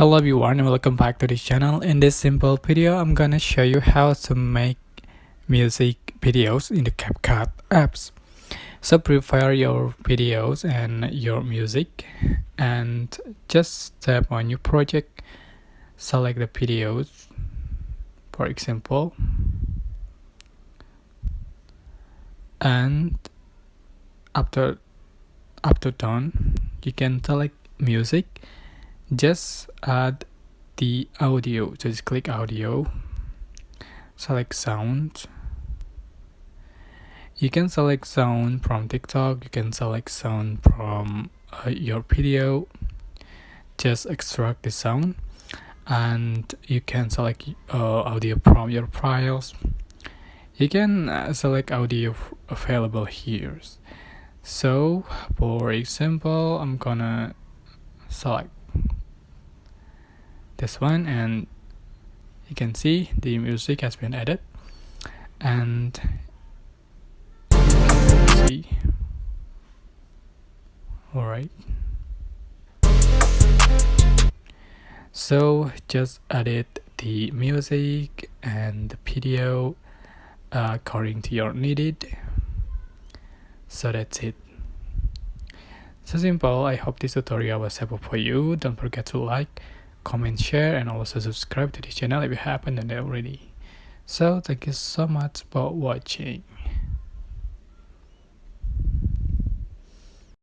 Hello everyone and welcome back to this channel. In this simple video, I'm gonna show you how to make music videos in the CapCut apps. So prepare your videos and your music and just tap on your project, select the videos, for example, and after done, you can select music. Just add the audio. Just click audio, select sound. You can select sound from TikTok, you can select sound from your video. Just extract the sound and you can select audio from your files. You can select audio available here. So for example, I'm gonna select this one and you can see the music has been added, and see, alright, so just edit the music and the video according to your needed. So that's it. So simple. I hope this tutorial was helpful for you. Don't forget to like, comment, share, and also subscribe to the channel if you haven't done that already. So thank you so much for watching.